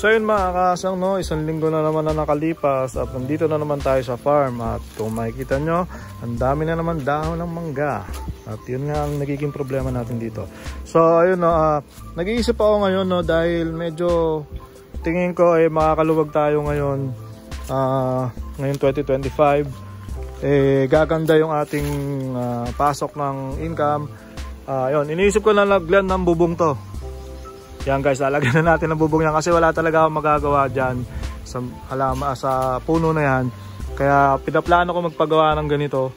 So yun mga kasang, no, isang linggo na naman na nakalipas at nandito na naman tayo sa farm. At kung makikita nyo, ang dami na naman dahon ng mangga. At yun nga ang nagiging problema natin dito. So ayun, no, nag-iisip ako ngayon, no, dahil medyo tingin ko makakaluwag tayo ngayon, ngayon 2025. Gaganda yung ating pasok ng income. Yun, iniisip ko na lagyan ng bubong to. Yan guys, lalagyan na natin ng bubong yan kasi wala talaga akong magagawa dyan sa, sa puno na yan. Kaya pinaplano ko magpagawa ng ganito.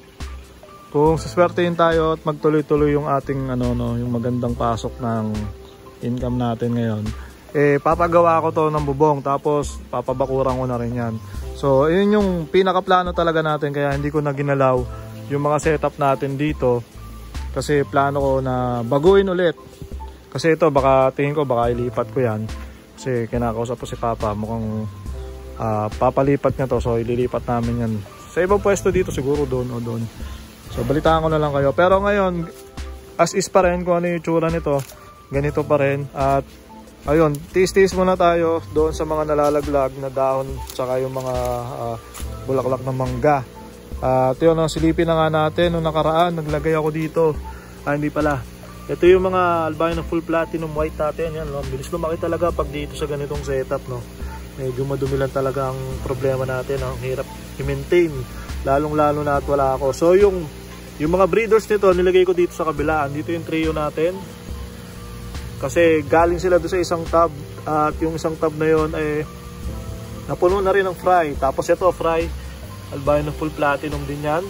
Kung saswertein tayo at magtuloy-tuloy yung ating yung magandang pasok ng income natin ngayon, papagawa ko to ng bubong tapos papabakuran ko na rin yan. So yun yung pinakaplano talaga natin, kaya hindi ko na ginalaw yung mga setup natin dito kasi plano ko na baguhin ulit. Kasi ito baka tingin ko baka ilipat ko yan kasi kinakausap ko si Papa, mukhang papalipat niya to, so ililipat namin yan sa ibang pwesto dito, siguro doon o doon. So balitaan ko na lang kayo, pero ngayon as is pa rin kung ano yung tsura nito, ganito pa rin. At ayun, tiis-tiis muna tayo doon sa mga nalalaglag na dahon tsaka yung mga bulaklak ng mangga. At yun, silipin na nga natin. Nung nakaraan naglagay ako dito, hindi pala, ito yung mga albino full platinum white natin. Yan, no? Bilis lumaki talaga pag dito sa ganitong setup, no? Medyo madumi lang talaga ang problema natin, no? Ang hirap i-maintain, lalong lalo na at wala ako. So yung mga breeders nito nilagay ko dito sa kabilaan. Dito yung trio natin kasi galing sila doon sa isang tub, at yung isang tub na yon napuno na rin ng fry. Tapos ito fry albino full platinum din yan.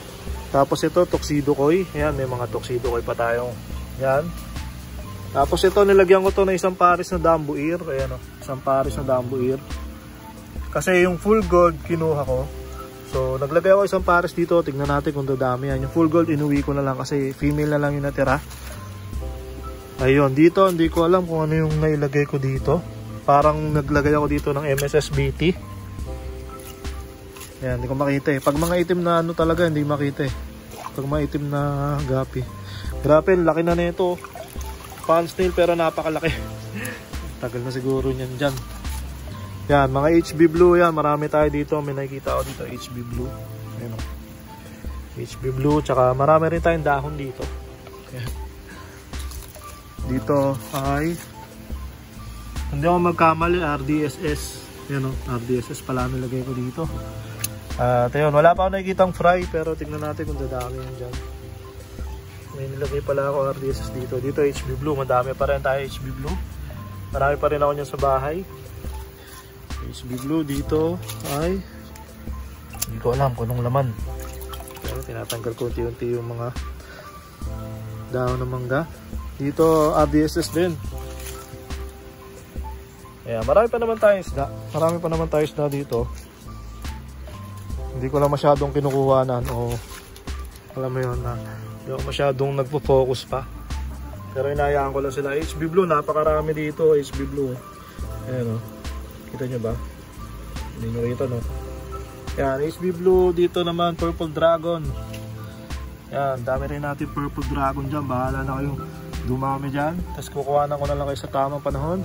Tapos ito tuxedo koi, yan, may mga tuxedo koi pa tayong yan. Tapos ito nilagyan ko to ng isang pares na Dambu ear. Ayan, isang pares na Dambu ear kasi yung full gold kinuha ko. So naglagay ako isang pares dito, tignan natin kung dadami yan. Yung full gold inuwi ko na lang kasi female na lang yung natira. Ayun, dito hindi ko alam kung ano yung nailagay ko dito. Parang naglagay ako dito ng MSSBT. Ayan, hindi ko makita Pag mga itim na talaga, hindi makita Pag mga itim na gapi. Grabe, laki na nito. Pan snail pero napakalaki. Tagal na siguro niyan dyan. Yan, mga HB blue yan. Marami tayo dito. May nakikita ako dito, HB blue. Ayan, HB blue, tsaka marami rin tayong dahon dito. Ayan. Dito ay, hindi ako magkamali, RDSS. Yan, RDSS pala nilagay ko dito. At ayun, wala pa ako nakikitang fry, pero tignan natin kung dadami yan dyan. May nilagay pala ako RDSS dito. Dito HB blue, madami pa rin tayo HB blue. Marami pa rin ako nyan sa bahay. HB blue dito ay, hindi ko alam kung anong laman. Pero tinatanggal ko unti-unti yung mga dahon ng mangga. Dito RDSS din. Ayan, marami pa naman tayo isda. Marami pa naman tayo isda dito. Hindi ko lang masyadong kinukuhanan o alam mo yun na hindi ako masyadong nagpo-focus pa. Pero inayaan ko lang sila. HB blue, napakarami dito. HB blue. Ayan, kita nyo ba? Hindi nyo rito, no? Ayan, HB blue. Dito naman purple dragon. Ayan, dami rin natin purple dragon dyan. Bahala na kayong dumami dyan. Tapos kukuhanan ko na lang kayo sa tamang panahon.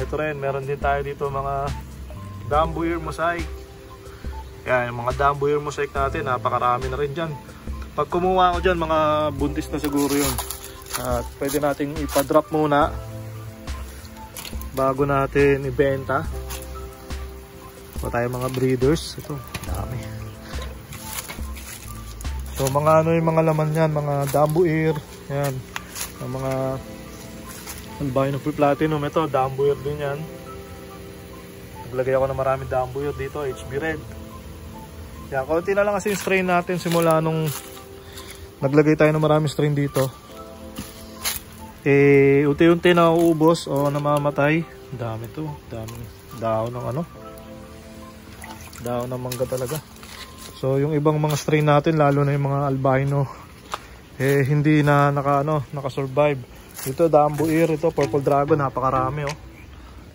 Ito rin, meron din tayo dito mga Dambu ear mosaic. Yan, yung mga Dambu ear mosaic natin, napakarami na rin dyan. Pag kumuha ko dyan, mga buntis na siguro yun. At pwede nating ipa-drop muna bago natin ibenta. Ito tayo mga breeders. Ito, dami. So mga yung mga laman yan, mga Dambu ear. Yan, ang mga albino full platinum. Ito, Dambu ear din yan. Naglagay ako ng maraming Dambu ear dito, HB red. Yan, konti na lang kasi yung strain natin simula nung naglagay tayo ng maraming strain dito. Unti-unti na uubos o namamatay. Dami to, dami dahon ng dahon ng mangga talaga. So yung ibang mga strain natin, lalo na yung mga albino, hindi na naka-survive. Ito Dambu ear, ito purple dragon, napakarami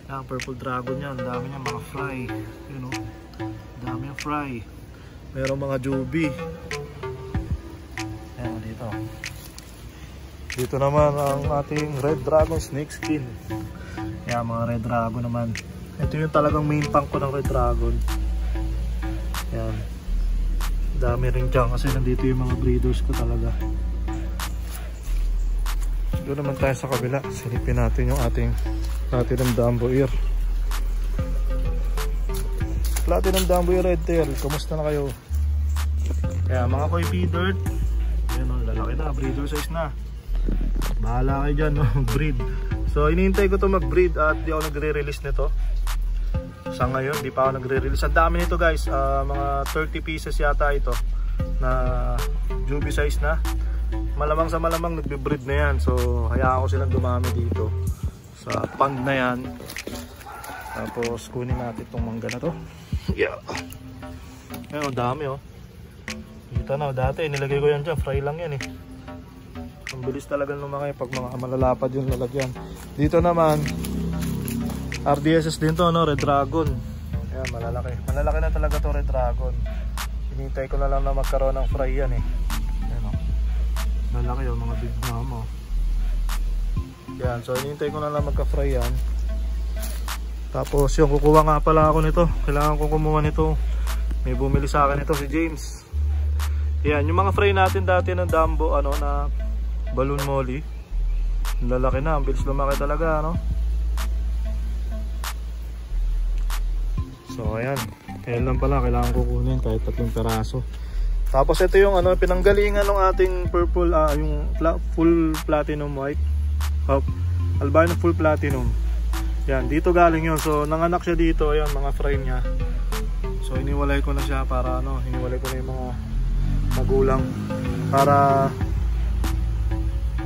Yan, purple dragon yan, dami niya mga fry. You know, dami yung fry. Merong mga jubi. Ayan, dito. Dito naman ang ating red dragon snake skin. Ayan, mga red dragon naman. Ito yung talagang main tank ko ng Red Dragon. Yan. Dami rin dyan kasi nandito yung mga breeders ko talaga. Doon naman tayo sa kabila. Silipin natin yung ating Platinum Dumbo Ear. Platinum Dumbo Ear Red Tail. Kamusta na kayo? Kaya mga koi feeder. Ayan o, lalaki na. Breeder size na. Bahala kayo dyan, no? Breed. So inihintay ko to mag-breed at di ako nagre-release nito. Sa ngayon, di pa ako nagre-release. Ang dami nito guys, mga 30 pieces yata ito na juvie size na. Malamang sa malamang nagbe-breed na yan. So hayaan ko silang dumami dito sa pond na yan. Tapos kunin natin itong mangga na to. Yeah. Ayun, dami oh. Kita na, dati nilagay ko yan dyan, fry lang yan eh. Ang bilis talaga lumaki pag mga malalapad yung lalagyan. Dito naman RDSS din to, no? Red Dragon. Ayan, malalaki. Malalaki na talaga to Red Dragon. Hinintay ko na lang na magkaroon ng fry yan eh. Ayan o. Malalaki yung mga big mama. Yan, so hinintay ko na lang magka-fry yan. Tapos yung kukuha nga pala ako nito. Kailangan ko kumuha nito. May bumili sa akin ito si James. Yan, yung mga fry natin dati ng Dumbo, ano, na balloon molly. Lalaki na, ang bilis lumaki talaga, ano. So ayan, kaya lang pala kailangan ko kunin kahit 3 peraso. Tapos ito yung ano, pinanggalingan ng ating purple, yung full platinum white, albino full platinum. Yan, dito galing yun. So nanganak siya dito, ayan mga frame niya. So iniwalay ko na siya para ano, iniwalay ko na yung mga magulang para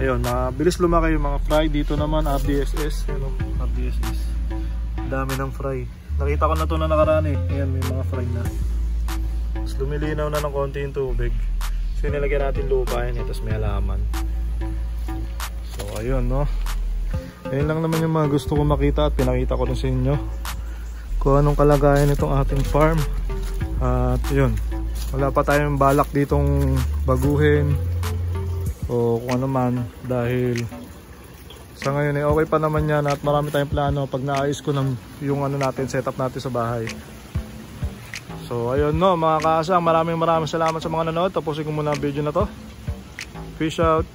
ayun, mabilis lumaki yung mga fry. Dito naman RDSS, yun, RDSS. Dami ng fry. Nakita ko na ito na nakaraan eh. Ayan, may mga fry na. Tapos lumilinaw na ng konti yung tubig. So nilagyan natin lupa yan eh. Tapos may halaman. So ayun, no. Ayun lang naman yung mga gusto ko makita at pinakita ko rin sa inyo kung anong kalagayan itong ating farm. At yun, wala pa tayong balak ditong baguhin o kung ano man, dahil sa ngayon eh okay pa naman yan at marami tayong plano pag naayos ko ng yung ano natin, setup natin sa bahay. So ayun, no mga kaasang, maraming salamat sa mga nanood. Tapusin ko muna ang video na to. Peace out.